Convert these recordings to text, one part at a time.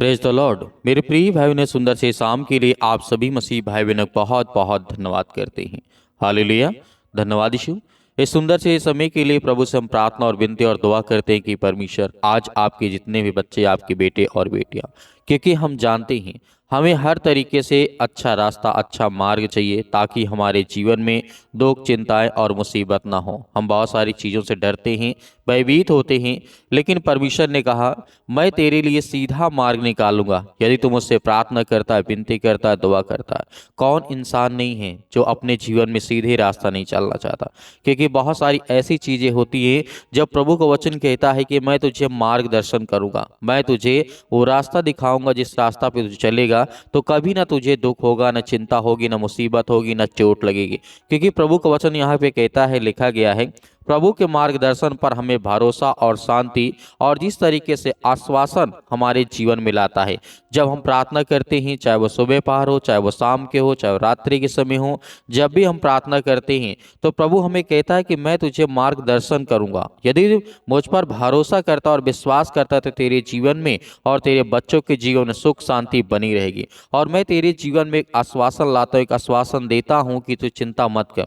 Praise the Lord. मेरे प्रिय भाई ने सुंदर से शाम के लिए आप सभी मसीह भाई बहनों को बहुत बहुत धन्यवाद करते हैं। हालेलुया। धन्यवाद यीशु। इस सुंदर से समय के लिए प्रभु से हम प्रार्थना और विनती और दुआ करते हैं कि परमेश्वर आज आपके जितने भी बच्चे, आपके बेटे और बेटियां, क्योंकि हम जानते हैं हमें हर तरीके से अच्छा रास्ता, अच्छा मार्ग चाहिए ताकि हमारे जीवन में दुख, चिंताएं और मुसीबत ना हो। हम बहुत सारी चीज़ों से डरते हैं, भयभीत होते हैं, लेकिन परमेश्वर ने कहा मैं तेरे लिए सीधा मार्ग निकालूंगा यदि तू मुझसे प्रार्थना करता है, विनती करता है, दुआ करता है। कौन इंसान नहीं है जो अपने जीवन में सीधे रास्ता नहीं चलना चाहता? क्योंकि बहुत सारी ऐसी चीज़ें होती हैं जब प्रभु का वचन कहता है कि मैं तुझे मार्गदर्शन करूंगा, मैं तुझे वो रास्ता दिखाऊंगा जिस रास्ता पे तू चलेगा तो कभी ना तुझे दुख होगा, ना चिंता होगी, ना मुसीबत होगी, ना चोट लगेगी। क्योंकि प्रभु का वचन यहाँ पे कहता है, लिखा गया है, प्रभु के मार्गदर्शन पर हमें भरोसा और शांति और जिस तरीके से आश्वासन हमारे जीवन में लाता है। जब हम प्रार्थना करते हैं, चाहे वो सुबह पहर हो, चाहे वो शाम के हो, चाहे वो रात्रि के समय हो, जब भी हम प्रार्थना करते हैं तो प्रभु हमें कहता है कि मैं तुझे मार्गदर्शन करूंगा। यदि मुझ पर भरोसा करता और विश्वास करता है तो तेरे जीवन में और तेरे बच्चों के जीवन में सुख शांति बनी रहेगी। और मैं तेरे जीवन में एक आश्वासन लाता हूँ, एक आश्वासन देता हूँ कि तू चिंता मत कर,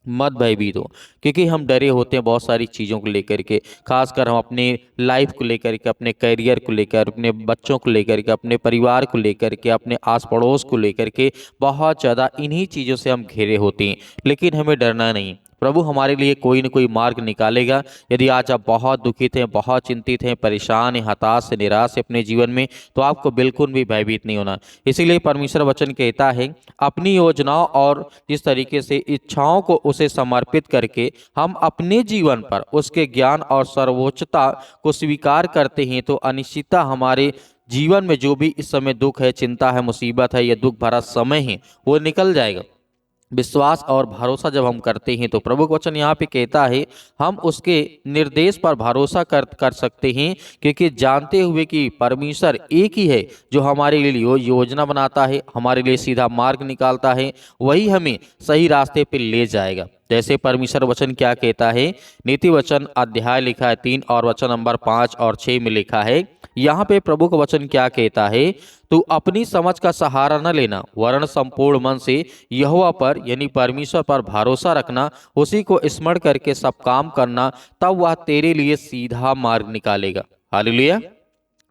मत भयभीत हो। क्योंकि हम डरे होते हैं बहुत सारी चीज़ों को लेकर के, खासकर हम अपने लाइफ को लेकर के, अपने करियर को लेकर, अपने बच्चों को लेकर के, अपने परिवार को लेकर के, अपने आस पड़ोस को लेकर के बहुत ज़्यादा इन्हीं चीज़ों से हम घिरे होते हैं। लेकिन हमें डरना नहीं, प्रभु हमारे लिए कोई न कोई मार्ग निकालेगा। यदि आज आप बहुत दुखित हैं, बहुत चिंतित हैं, परेशान हैं, हताश से, निराश हैं अपने जीवन में, तो आपको बिल्कुल भी भयभीत नहीं होना। इसीलिए परमेश्वर वचन कहता है, अपनी योजनाओं और जिस तरीके से इच्छाओं को उसे समर्पित करके हम अपने जीवन पर उसके ज्ञान और सर्वोच्चता को स्वीकार करते हैं तो अनिश्चितता हमारे जीवन में जो भी इस समय दुख है, चिंता है, मुसीबत है, यह दुख भरा समय है, वो निकल जाएगा। विश्वास और भरोसा जब हम करते हैं तो प्रभु का वचन यहाँ पे कहता है हम उसके निर्देश पर भरोसा कर सकते हैं, क्योंकि जानते हुए कि परमेश्वर एक ही है जो हमारे लिए योजना बनाता है, हमारे लिए सीधा मार्ग निकालता है, वही हमें सही रास्ते पर ले जाएगा। जैसे परमेश्वर वचन क्या कहता है, नीति वचन अध्याय लिखा है 3 और वचन नंबर 5 और 6 में लिखा है, यहाँ पे प्रभु का वचन क्या कहता है, तू अपनी समझ का सहारा न लेना, वरन संपूर्ण मन से यहोवा पर यानी परमेश्वर पर भरोसा रखना, उसी को स्मरण करके सब काम करना, तब वह तेरे लिए सीधा मार्ग निकालेगा। हालेलुया।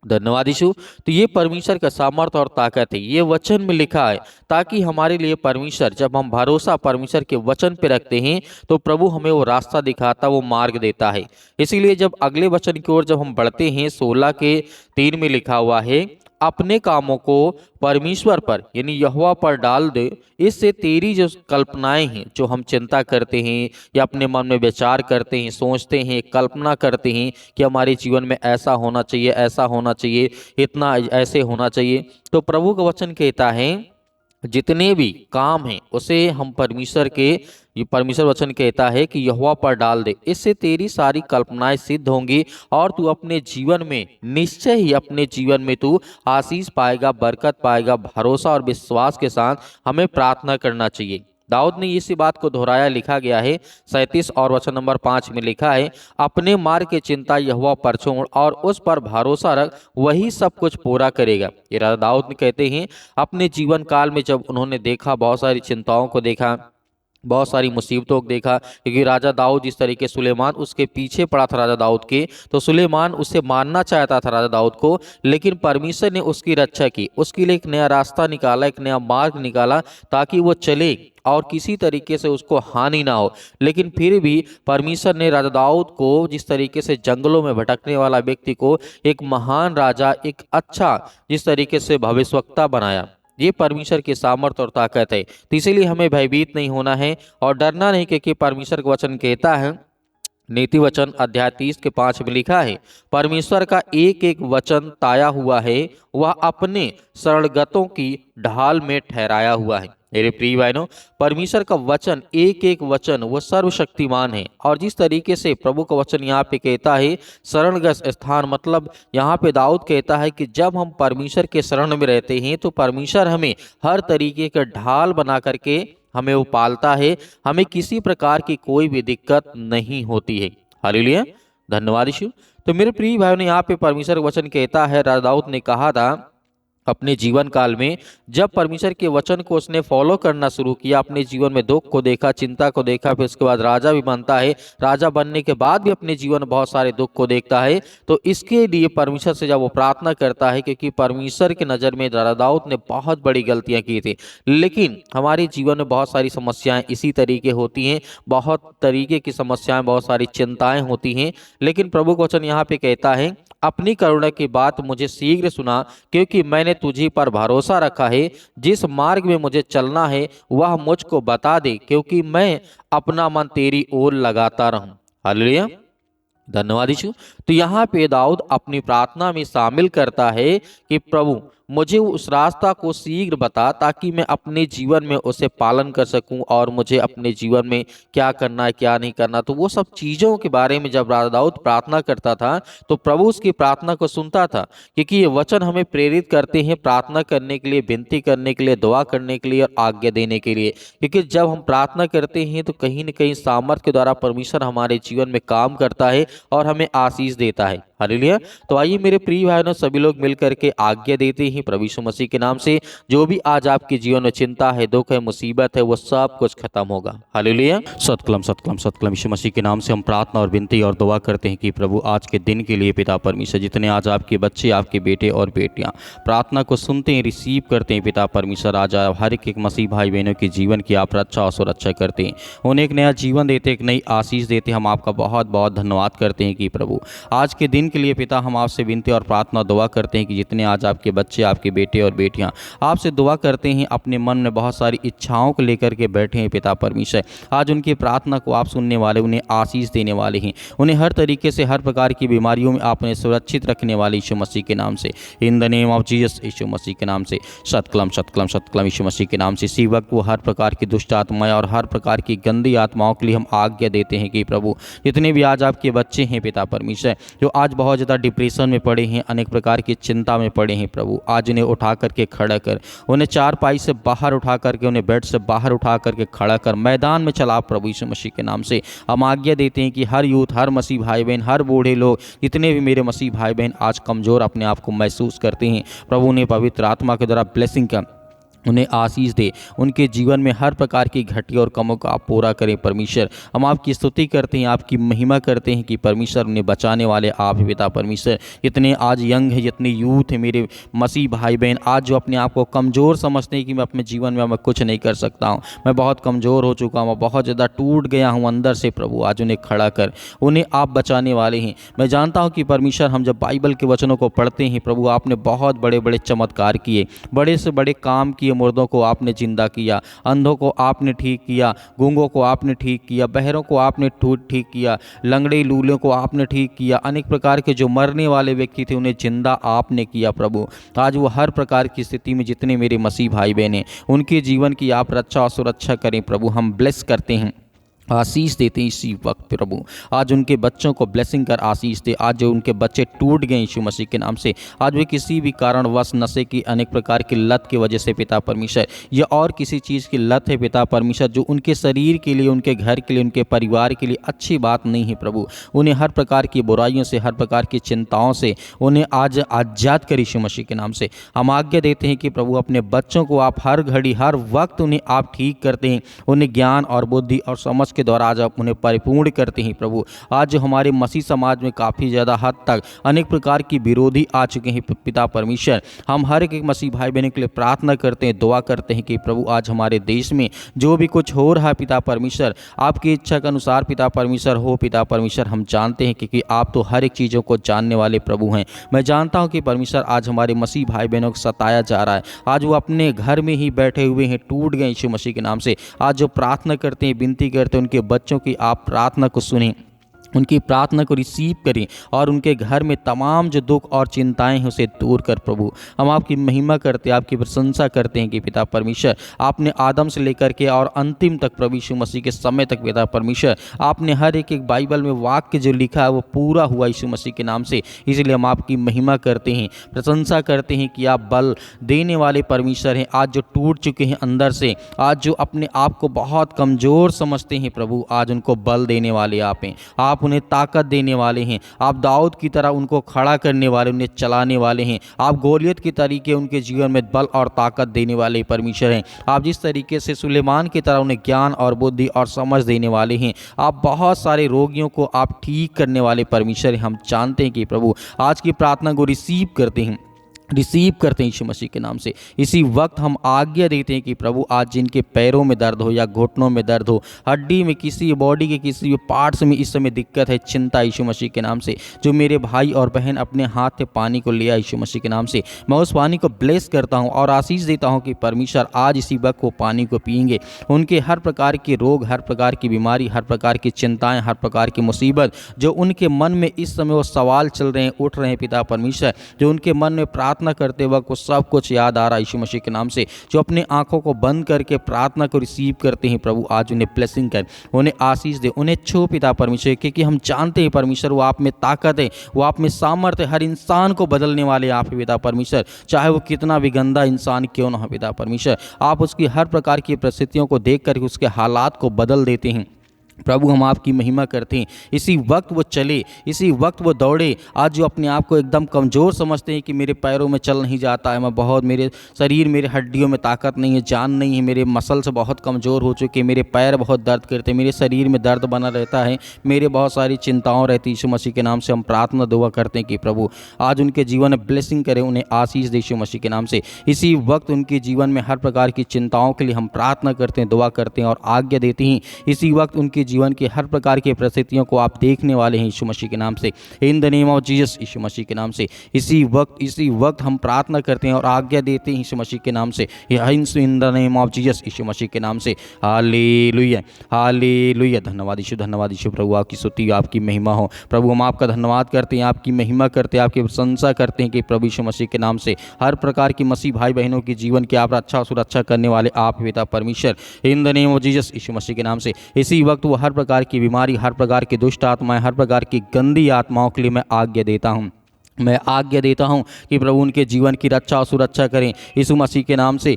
धन्यवाद यीशु। तो ये परमेश्वर का सामर्थ्य और ताकत है, ये वचन में लिखा है, ताकि हमारे लिए परमेश्वर, जब हम भरोसा परमेश्वर के वचन पे रखते हैं तो प्रभु हमें वो रास्ता दिखाता, वो मार्ग देता है। इसीलिए जब अगले वचन की ओर जब हम बढ़ते हैं, 16 के 3 में लिखा हुआ है, अपने कामों को परमेश्वर पर यानी यहोवा पर डाल दे, इससे तेरी जो कल्पनाएं हैं, जो हम चिंता करते हैं या अपने मन में विचार करते हैं, सोचते हैं, कल्पना करते हैं कि हमारे जीवन में ऐसा होना चाहिए, ऐसा होना चाहिए, इतना ऐसे होना चाहिए, तो प्रभु का वचन कहता है जितने भी काम हैं उसे हम परमेश्वर के, ये परमेश्वर वचन कहता है कि यहोवा पर डाल दे, इससे तेरी सारी कल्पनाएं सिद्ध होंगी और तू अपने जीवन में निश्चय ही अपने जीवन में तू आशीष पाएगा, बरकत पाएगा। भरोसा और विश्वास के साथ हमें प्रार्थना करना चाहिए। दाऊद ने इसी बात को दोहराया, लिखा गया है 37 और वचन नंबर 5 में लिखा है, अपने मार्ग की चिंता यहोवा पर छोड़ और उस पर भरोसा रख, वही सब कुछ पूरा करेगा। ये राजा दाऊद ने कहते हैं अपने जीवन काल में जब उन्होंने देखा, बहुत सारी चिंताओं को देखा, बहुत सारी मुसीबतों को देखा, क्योंकि राजा दाऊद जिस तरीके सुलेमान उसके पीछे पड़ा था राजा दाऊद के, तो सुलेमान उससे मारना चाहता था राजा दाऊद को, लेकिन परमेश्वर ने उसकी रक्षा की, उसके लिए एक नया रास्ता निकाला, एक नया मार्ग निकाला ताकि वो चले और किसी तरीके से उसको हानि ना हो। लेकिन फिर भी परमेश्वर ने राजा दाऊद को, जिस तरीके से जंगलों में भटकने वाला व्यक्ति को, एक महान राजा, एक अच्छा जिस तरीके से भविष्यवक्ता बनाया। ये परमेश्वर की सामर्थ्य और ताकत है। तो इसीलिए हमें भयभीत नहीं होना है और डरना नहीं, क्योंकि परमेश्वर का वचन कहता है, नीति वचन अध्याय 30 के 5 में लिखा है, परमेश्वर का एक एक वचन ताया हुआ है, वह अपने शरणगतों की ढाल में ठहराया हुआ है। मेरे प्रिय बहनों, परमेश्वर का वचन, एक एक वचन वो सर्वशक्तिमान है। और जिस तरीके से प्रभु का वचन यहाँ पे कहता है शरणगत स्थान, मतलब यहाँ पे दाऊद कहता है कि जब हम परमेश्वर के शरण में रहते हैं तो परमेश्वर हमें हर तरीके का ढाल बना करके हमें वो पालता है, हमें किसी प्रकार की कोई भी दिक्कत नहीं होती है। हालेलुया। धन्यवाद यीशु। तो मेरे प्रिय भाइयों ने यहाँ पे परमेश्वर का वचन कहता है, राजा दाऊद ने कहा था अपने जीवन काल में जब परमेश्वर के वचन को उसने फॉलो करना शुरू किया, अपने जीवन में दुख को देखा, चिंता को देखा, फिर उसके बाद राजा भी बनता है। राजा बनने के बाद भी अपने जीवन में बहुत सारे दुख को देखता है। तो इसके लिए परमेश्वर से जब वो प्रार्थना करता है, क्योंकि परमेश्वर की नज़र में दाऊद ने बहुत बड़ी गलतियां की थी। लेकिन हमारे जीवन में बहुत सारी समस्याएं इसी तरीके होती हैं, बहुत तरीके की समस्याएं, बहुत सारी चिंताएं होती हैं। लेकिन प्रभु का वचन यहाँ पे कहता है, अपनी करुणा की बात मुझे शीघ्र सुना, क्योंकि मैंने तुझी पर भरोसा रखा है। जिस मार्ग में मुझे चलना है वह मुझको बता दे, क्योंकि मैं अपना मन तेरी ओर लगाता रहूं। हालेलुया, धन्यवाद यीशु। तो यहाँ पे दाऊद अपनी प्रार्थना में शामिल करता है कि प्रभु मुझे उस रास्ता को शीघ्र बता, ताकि मैं अपने जीवन में उसे पालन कर सकूं, और मुझे अपने जीवन में क्या करना है क्या नहीं करना। तो वो सब चीज़ों के बारे में जब दाऊद प्रार्थना करता था तो प्रभु उसकी प्रार्थना को सुनता था, क्योंकि ये वचन हमें प्रेरित करते हैं प्रार्थना करने के लिए, विनती करने के लिए, दुआ करने के लिए और आज्ञा देने के लिए। क्योंकि जब हम प्रार्थना करते हैं तो कहीं न कहीं सामर्थ्य के द्वारा परमेश्वर हमारे जीवन में काम करता है और हमें आशीष देता है। हालेलुया। तो आइए मेरे प्रिय भाइयों, सभी लोग मिलकर के आज्ञा देते हैं प्रभु यीशु मसीह के नाम से, जो भी आज आपके जीवन में चिंता है, दुख है, मुसीबत है, वो सब कुछ खत्म होगा। हालेलुया। सतकलम सतकलम सतकलम। यीशु मसीह के नाम से हम प्रार्थना और विनती और दुआ करते हैं कि प्रभु आज के दिन के लिए पिता परमेश्वर, जितने आज आपके बच्चे, आपके बेटे और बेटियां प्रार्थना को सुनते हैं, रिसीव करते हैं, पिता परमेश्वर आज आप हर एक मसीह भाई बहनों के जीवन की आप रक्षा और सुरक्षा करते हैं, उन्हें एक नया जीवन देते, एक नई आशीष देते। हम आपका बहुत बहुत धन्यवाद करते हैं कि प्रभु आज के दिन के लिए पिता हम आपसे विनती और प्रार्थना दुआ करते हैं कि जितने आज आपके बच्चे, आपके बेटे और बेटियां आपसे दुआ करते हैं, अपने मन में बहुत सारी इच्छाओं को लेकर के बैठे हैं पिता परमेश्वर, आज उनकी प्रार्थना को आप सुनने वाले, उन्हें आशीष देने वाले हैं, उन्हें हर तरीके से हर प्रकार की बीमारियों में आपने सुरक्षित रखने वाले यीशु मसीह के नाम से, in the name of Jesus, यीशु मसीह के नाम से सतकलम सतकलम सतकलम। यीशु मसीह के नाम से इसी वक्त वो हर प्रकार की दुष्ट आत्माएं और हर प्रकार की गंदी आत्माओं के लिए हम आज्ञा देते हैं कि प्रभु जितने भी आज आपके बच्चे हैं पिता परमेश्वर, जो आज बहुत ज़्यादा डिप्रेशन में पड़े हैं, अनेक प्रकार की चिंता में पड़े हैं, प्रभु आज उन्हें उठा करके खड़ा कर, उन्हें चारपाई से बाहर उठा करके, उन्हें बेड से बाहर उठा करके खड़ा कर, मैदान में चला प्रभु यीशु मसीह के नाम से। हम आज्ञा देते हैं कि हर यूथ, हर मसीह भाई बहन, हर बूढ़े लोग, जितने भी मेरे मसीह भाई बहन आज कमज़ोर अपने आप को महसूस करते हैं, प्रभु ने पवित्र आत्मा के द्वारा ब्लेसिंग का उन्हें आशीष दे, उनके जीवन में हर प्रकार की घटी और कमों को आप पूरा करें परमेश्वर। हम आपकी स्तुति करते हैं, आपकी महिमा करते हैं कि परमेश्वर उन्हें बचाने वाले आप ही पिता परमेश्वर। जितने आज यंग हैं, जितने यूथ हैं मेरे मसीह भाई बहन, आज जो अपने आप को कमज़ोर समझते हैं कि मैं अपने जीवन में मैं कुछ नहीं कर सकता हूँ, मैं बहुत कमज़ोर हो चुका हूँ, बहुत ज़्यादा टूट गया हूँ अंदर से, प्रभु आज उन्हें खड़ा कर, उन्हें आप बचाने वाले हैं। मैं जानता हूँ कि परमेश्वर हम जब बाइबल के वचनों को पढ़ते हैं प्रभु, आपने बहुत बड़े बड़े चमत्कार किए, बड़े से बड़े काम किए, मुर्दों को आपने जिंदा किया, अंधों को आपने ठीक किया, गूंगों को आपने ठीक किया, बहरों को आपने ठीक किया, लंगड़े लूलों को आपने ठीक किया, अनेक प्रकार के जो मरने वाले व्यक्ति थे उन्हें जिंदा आपने किया प्रभु। आज वो हर प्रकार की स्थिति में जितने मेरे मसीह भाई बहन हैं उनके जीवन की आप रक्षा और सुरक्षा करें प्रभु। हम ब्लेस करते हैं, आशीष देते हैं इसी वक्त प्रभु। आज उनके बच्चों को ब्लेसिंग कर आशीष दे। आज जो उनके बच्चे टूट गए यीशु मसीह के नाम से, आज वे किसी भी कारणवश नशे की अनेक प्रकार की लत की वजह से पिता परमेश्वर, या और किसी चीज़ की लत है पिता परमेश्वर, जो उनके शरीर के लिए, उनके घर के लिए, उनके परिवार के लिए अच्छी बात नहीं है प्रभु, उन्हें हर प्रकार की बुराइयों से, हर प्रकार की चिंताओं से उन्हें आज आज़ाद कर यीशु मसीह के नाम से। हम आज्ञा देते हैं कि प्रभु अपने बच्चों को आप हर घड़ी हर वक्त उन्हें आप ठीक करते हैं, उन्हें ज्ञान और बुद्धि और समझ के द्वारा आज आप उन्हें परिपूर्ण करते हैं प्रभु। आज जो हमारे मसीह समाज में काफ़ी ज़्यादा हद तक अनेक प्रकार की विरोधी आ चुके हैं पिता परमेश्वर, हम हर एक मसीह भाई बहनों के लिए प्रार्थना करते हैं, दुआ करते हैं कि प्रभु आज हमारे देश में जो भी कुछ हो रहा है पिता परमेश्वर, आपकी इच्छा के अनुसार पिता परमेश्वर हो पिता परमेश्वर। हम जानते हैं क्योंकि आप तो हर एक चीज़ों को जानने वाले प्रभु हैं। मैं जानता हूँ कि परमेश्वर आज हमारे मसीह भाई बहनों को सताया जा रहा है, आज वो अपने घर में ही बैठे हुए हैं, टूट गए यीशु मसीह के नाम से। आज जो प्रार्थना करते हैं, विनती करते हैं, उनके बच्चों की आप प्रार्थना को सुनें, उनकी प्रार्थना को रिसीव करें और उनके घर में तमाम जो दुख और चिंताएं हैं उसे दूर कर प्रभु। हम आपकी महिमा करते हैं, आपकी प्रशंसा करते हैं कि पिता परमेश्वर आपने आदम से लेकर के और अंतिम तक प्रभु यीशु मसीह के समय तक पिता परमेश्वर आपने हर एक बाइबल में वाक्य जो लिखा है वो पूरा हुआ यीशु मसीह के नाम से। इसलिए हम आपकी महिमा करते हैं, प्रशंसा करते हैं कि आप बल देने वाले परमेश्वर हैं। आज जो टूट चुके हैं अंदर से, आज जो अपने आप को बहुत कमज़ोर समझते हैं प्रभु, आज उनको बल देने वाले आप हैं। आप आप उन्हें ताकत देने वाले हैं। आप दाऊद की तरह उनको खड़ा करने वाले, उन्हें चलाने वाले हैं। आप गोलियत के तरीके उनके जीवन में बल और ताकत देने वाले परमेश्वर हैं। आप जिस तरीके से सुलेमान की तरह उन्हें ज्ञान और बुद्धि और समझ देने वाले हैं। आप बहुत सारे रोगियों को आप ठीक करने वाले परमेश्वर हैं। हम जानते हैं कि प्रभु आज की प्रार्थना को रिसीव करते हैं यीशु मसीह के नाम से। इसी वक्त हम आज्ञा देते हैं कि प्रभु आज जिनके पैरों में दर्द हो या घुटनों में दर्द हो, हड्डी में, किसी बॉडी के किसी भी पार्ट्स में इस समय दिक्कत है, चिंता, यीशु मसीह के नाम से, जो मेरे भाई और बहन अपने हाथ से पानी को लिया यीशु मसीह के नाम से, मैं उस पानी को ब्लेस करता हूँ और आशीष देता हूँ कि परमेश्वर आज इसी वक्त वो पानी को पिएंगे। उनके हर प्रकार के रोग, हर प्रकार की बीमारी, हर प्रकार की चिंताएं, हर प्रकार की मुसीबत जो उनके मन में इस समय वो सवाल चल रहे हैं, उठ रहे हैं पिता परमेश्वर, जो उनके मन में प्रार्थना करते वक्त वो सब कुछ याद आ रहा है यीशु मसीह के नाम से, जो अपने आंखों को बंद करके प्रार्थना को रिसीव करते हैं प्रभु आज उन्हें ब्लेसिंग कर, उन्हें आशीष दे, उन्हें छू पिता परमेश्वर, क्योंकि हम जानते हैं परमेश्वर वो आप में ताकत है, वो आप में सामर्थ्य है। हर इंसान को बदलने वाले आप ही पिता परमेश्वर, चाहे वो कितना भी गंदा इंसान क्यों ना हो पिता परमेश्वर, आप उसकी हर प्रकार की परिस्थितियों को देख कर उसके हालात को बदल देते हैं। प्रभु हम आपकी महिमा करते हैं। इसी वक्त वो चले, इसी वक्त वो दौड़े। आज जो अपने आप को एकदम कमज़ोर समझते हैं कि मेरे पैरों में चल नहीं जाता है, मैं बहुत, मेरे शरीर, मेरे हड्डियों में ताकत नहीं है, जान नहीं है, मेरे मसल्स बहुत कमज़ोर हो चुके, मेरे पैर बहुत दर्द करते हैं, मेरे शरीर में दर्द बना रहता है, मेरे बहुत सारी चिंताओं रहती है। यीशु मसीह के नाम से हम प्रार्थना दुआ करते हैं कि प्रभु आज उनके जीवन में ब्लेसिंग करें, उन्हें आशीष दे यीशु मसीह के नाम से। इसी वक्त उनके जीवन में हर प्रकार की चिंताओं के लिए हम प्रार्थना करते हैं, दुआ करते हैं और आज्ञा देते हैं। इसी वक्त उनके जीवन की हर प्रकार की परिस्थितियों को आप देखने वाले हैं यीशु मसीह के नाम से, in the name of Jesus, यीशु मसीह के नाम से। इसी वक्त हम प्रार्थना करते हैं और आज्ञा देते हैं यीशु मसीह के नाम से, in the name of Jesus, यीशु मसीह के नाम से। हालेलुया, हालेलुया। धन्यवाद यीशु, प्रभु आपकी स्तुति, आपकी महिमा हो। प्रभु हम आपका धन्यवाद करते हैं, आपकी महिमा करते हैं, आपकी प्रशंसा करते हैं कि प्रभु यीशु मसीह के नाम से हर प्रकार की मसीह भाई बहनों की जीवन की आप रक्षा सुरक्षा करने वाले आप पिता परमेश्वर, in the name of Jesus, यीशु मसीह के नाम से। इसी वक्त वो हर प्रकार की बीमारी, हर प्रकार की दुष्ट आत्माएं, हर प्रकार की गंदी आत्माओं के लिए मैं आज्ञा देता हूं कि प्रभु उनके जीवन की रक्षा और सुरक्षा करें यीशु मसीह के नाम से।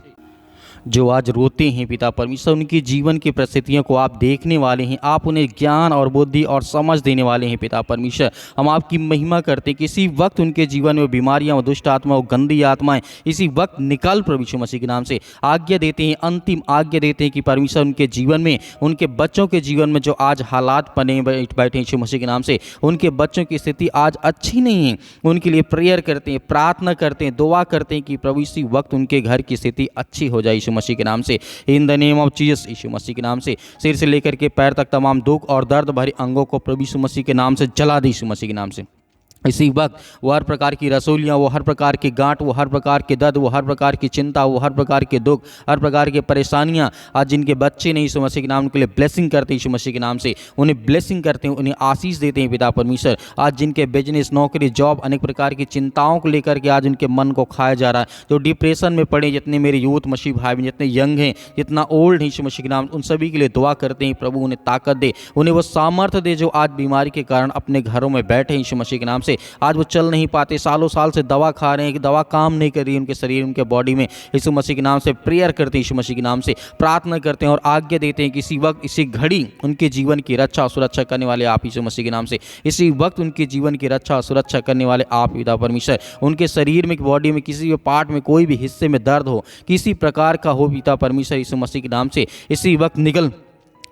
जो आज रोते हैं पिता परमेश्वर, उनकी जीवन की परिस्थितियों को आप देखने वाले हैं, आप उन्हें ज्ञान और बुद्धि और समझ देने वाले हैं पिता परमेश्वर। हम आपकी महिमा करते हैं कि इसी वक्त उनके जीवन में बीमारियां, दुष्ट आत्मा, गंदी आत्माएं इसी वक्त निकाल प्रभु यीशु मसीह के नाम से। आज्ञा देते हैं, अंतिम आज्ञा देते हैं कि परमेश्वर उनके जीवन में, उनके बच्चों के जीवन में जो आज हालात बने बैठे यीशु मसीह के नाम से, उनके बच्चों की स्थिति आज अच्छी नहीं है, उनके लिए प्रेयर करते हैं, प्रार्थना करते हैं, दुआ करते हैं कि प्रभु इसी वक्त उनके घर की स्थिति अच्छी हो जाए यीशु मसीह के नाम से, in the name of Jesus, यीशु मसीह के नाम से। सिर से लेकर के पैर तक तमाम दुख और दर्द भरे अंगों को प्रभु यीशु मसीह के नाम से जला दे यीशु मसीह के नाम से। इसी वक्त वो हर प्रकार की रसोलियाँ, वो हर प्रकार की गांठ, वो हर प्रकार के दर्द, वो हर प्रकार की चिंता, वो हर प्रकार के दुख, हर प्रकार की परेशानियाँ, आज जिनके बच्चे नहीं यीशु मसीह के नाम के लिए ब्लेसिंग करते हैं यीशु मसीह के नाम से, उन्हें ब्लेसिंग करते हैं, उन्हें आशीष देते हैं पिता परमेश्वर। आज जिनके बिजनेस, नौकरी, जॉब, अनेक प्रकार की चिंताओं को लेकर के आज उनके मन को खाया जा रहा है, जो डिप्रेशन में पड़े, जितने मेरे यूथ मसीह भाई, जितने यंग हैं, जितना ओल्ड है यीशु मसीह के नाम, उन सभी के लिए दुआ करते हैं प्रभु उन्हें ताकत दे, उन्हें वो सामर्थ्य दे जो आज बीमारी के कारण अपने घरों में बैठे हैं यीशु मसीह के नाम से। आज वो चल नहीं पाते, सालों साल से दवा खा रहे हैं कि दवा काम नहीं कर रही है उनके शरीर, उनके बॉडी में। यीशु मसीह के नाम से प्रेयर करते हैं, यीशु मसीह के नाम से प्रार्थना करते हैं और आज्ञा देते हैं कि इसी वक्त, इसी घड़ी उनके जीवन की रक्षा और सुरक्षा करने वाले आप यीशु मसीह के नाम से। इसी वक्त उनके जीवन की रक्षा और सुरक्षा करने वाले आप पिता परमेश्वर। उनके शरीर में, बॉडी में, किसी भी पार्ट में, कोई भी हिस्से में दर्द हो, किसी प्रकार का हो पिता परमेश्वर, यीशु मसीह के नाम से इसी वक्त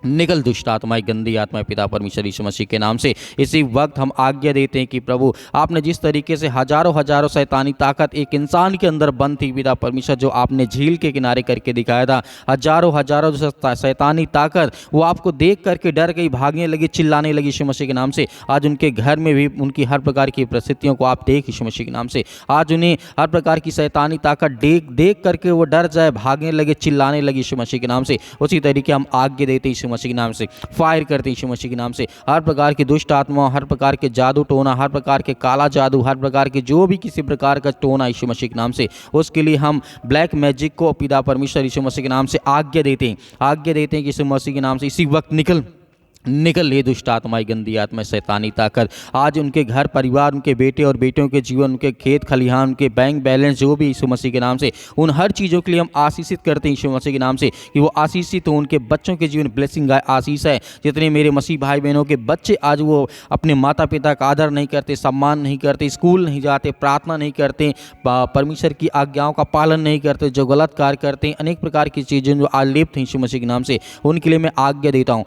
निकल दुष्ट आत्माएं, गंदी आत्माएं पिता परमेश्वर यीशु मसीह के नाम से। इसी वक्त हम आज्ञा देते हैं कि प्रभु आपने जिस तरीके से हजारों शैतानी ताकत एक इंसान के अंदर बंद थी पिता परमेश्वर, जो आपने झील के किनारे करके दिखाया था, हजारों शैतानी ताकत वो आपको देख करके डर गई, भागने लगी, चिल्लाने लगी यीशु मसीह के नाम से। आज उनके घर में भी उनकी हर प्रकार की परिस्थितियों को आप देख यीशु मसीह के नाम से। आज उन्हें हर प्रकार की शैतानी ताकत देख करके वो डर जाए, भागने लगे, चिल्लाने लगी यीशु मसीह के नाम से। उसी तरीके हम आज्ञा देते यीशु मसीह के नाम से, फायर करते यीशु मसीह के नाम से। हर प्रकार की दुष्ट आत्मा, हर प्रकार के जादू टोना, हर प्रकार के काला जादू, हर प्रकार के जो भी किसी प्रकार का टोना यीशु मसीह के नाम से, उसके लिए हम ब्लैक मैजिक को पिता परमेश्वर यीशु मसीह के नाम से आज्ञा देते हैं कि यीशु मसीह के नाम से इसी वक्त निकल ले दुष्ट आत्माएं, गंदी आत्मा, शैतानी ताकत। आज उनके घर परिवार, उनके बेटे और बेटियों के जीवन, उनके खेत खलिहान, उनके बैंक बैलेंस जो भी यीशु मसीह के नाम से, उन हर चीज़ों के लिए हम आशीषित करते हैं यीशु मसीह के नाम से कि वो आशीषित हो। उनके बच्चों के जीवन ब्लेसिंग आशीष है। जितने मेरे मसीह भाई बहनों के बच्चे आज वो अपने माता पिता का आदर नहीं करते, सम्मान नहीं करते, स्कूल नहीं जाते, प्रार्थना नहीं करते, परमेश्वर की आज्ञाओं का पालन नहीं करते, जो गलत कार्य करते हैं, अनेक प्रकार की चीज़ें जो आलेप्त हैं यीशु मसीह के नाम से, उनके लिए मैं आज्ञा देता हूँ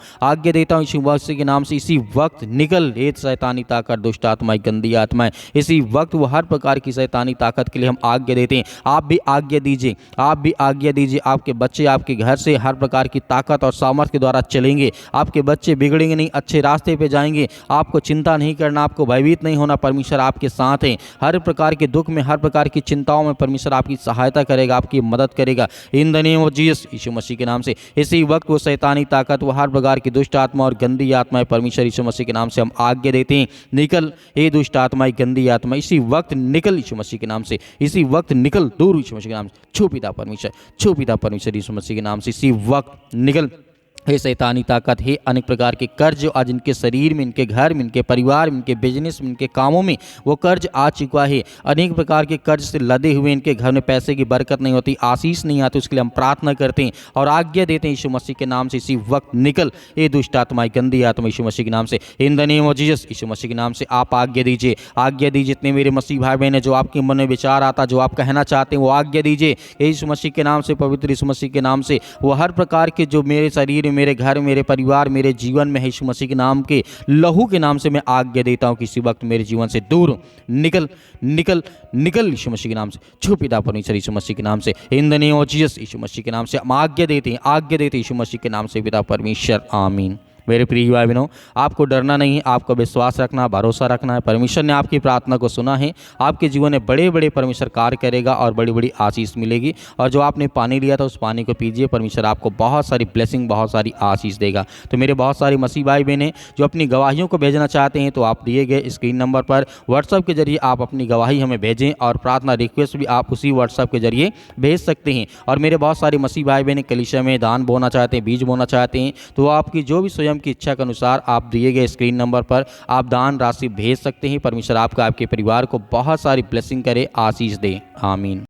यीशु मसीह के नाम से। इसी वक्त निकल ले शैतानी ताकत, दुष्ट आत्माएं, गंदी आत्माएं। इसी वक्त वो हर प्रकार की शैतानी ताकत के लिए हम आज्ञा देते हैं। आप भी आज्ञा दीजिए, आप भी आज्ञा दीजिए। आपके बच्चे आपके घर से हर प्रकार की ताकत और सामर्थ्य के द्वारा चलेंगे। आपके बच्चे बिगड़ेंगे नहीं, अच्छे रास्ते पे जाएंगे। आपको चिंता नहीं करना, आपको भयभीत नहीं होना। परमेश्वर आपके साथ है। हर प्रकार के दुख में, हर प्रकार की चिंताओं में परमेश्वर आपकी सहायता करेगा, आपकी मदद करेगा in the name of Jesus, यीशु मसीह के नाम से। इसी वक्त वो शैतानी ताकत, वो हर प्रकार की दुष्ट आत्मा और गंदी आत्माएं, परमेश्वर यीशु मसीह के नाम से हम आज्ञा देते हैं, निकल हे दुष्ट आत्माएं, गंदी आत्मा, इसी वक्त निकल यीशु मसीह के नाम से। इसी वक्त निकल दूर यीशु मसीह के नाम से। छू पिता परमेश्वर, छू पिता परमेश्वर यीशु मसीह के नाम से। इसी वक्त निकल हे शैतानी ताकत, हे अनेक प्रकार के कर्ज जो आज इनके शरीर में, इनके घर में, इनके परिवार में, इनके बिजनेस में, इनके कामों में वो कर्ज आ चुका है। अनेक प्रकार के कर्ज से लदे हुए इनके घर में पैसे की बरकत नहीं होती, आशीष नहीं आती। उसके लिए हम प्रार्थना करते हैं और आज्ञा देते हैं यीशु मसीह के नाम से। इसी वक्त निकल ये दुष्ट आत्माएं, गंदी आत्मा, यीशु मसीह के नाम से, in the name of Jesus, यीशु मसीह के नाम से आप आज्ञा दीजिए, आज्ञा दीजिए। जितने मेरे मसीह भाई बहन, जो आपके मन में विचार आता, जो आप कहना चाहते हैं, वो आज्ञा दीजिए यीशु मसीह के नाम से, पवित्र यीशु मसीह के नाम से। वो हर प्रकार के जो मेरे शरीर में, मेरे घर, मेरे परिवार, मेरे जीवन में है, यीशु मसीह के नाम के लहू के नाम से मैं आज्ञा देता हूं कि इसी वक्त मेरे जीवन से दूर निकल निकल निकल यीशु मसीह के नाम से। छू पिता परमेश्वर यीशु मसीह के नाम से, in the name of Jesus, यीशु मसीह के नाम से हम आज्ञा देते हैं, आज्ञा देते हैं यीशु मसीह के नाम से पिता परमेश्वर, आमीन। मेरे प्रिय भाई बहनों, आपको डरना नहीं, आपको विश्वास रखना, भरोसा रखना है। परमेश्वर ने आपकी प्रार्थना को सुना है। आपके जीवन में बड़े बड़े परमेश्वर कार्य करेगा और बड़ी बड़ी आशीष मिलेगी। और जो आपने पानी लिया था उस पानी को पीजिए, परमेश्वर आपको बहुत सारी ब्लेसिंग, बहुत सारी आशीष देगा। तो मेरे बहुत सारे मसीह भाई बहन जो अपनी गवाहियों को भेजना चाहते हैं, तो आप दिए गए स्क्रीन नंबर पर व्हाट्सएप के जरिए आप अपनी गवाही हमें भेजें और प्रार्थना रिक्वेस्ट भी आप उसी व्हाट्सएप के जरिए भेज सकते हैं। और मेरे बहुत सारे मसीह भाई बहन कलीसिया में दान बोना चाहते हैं, बीज बोना चाहते हैं, तो आपकी जो भी स्वयं की इच्छा के अनुसार आप दिए गए स्क्रीन नंबर पर आप दान राशि भेज सकते हैं। परमेश्वर आपका, आपके परिवार को बहुत सारी ब्लेसिंग करे, आशीष दे, आमीन।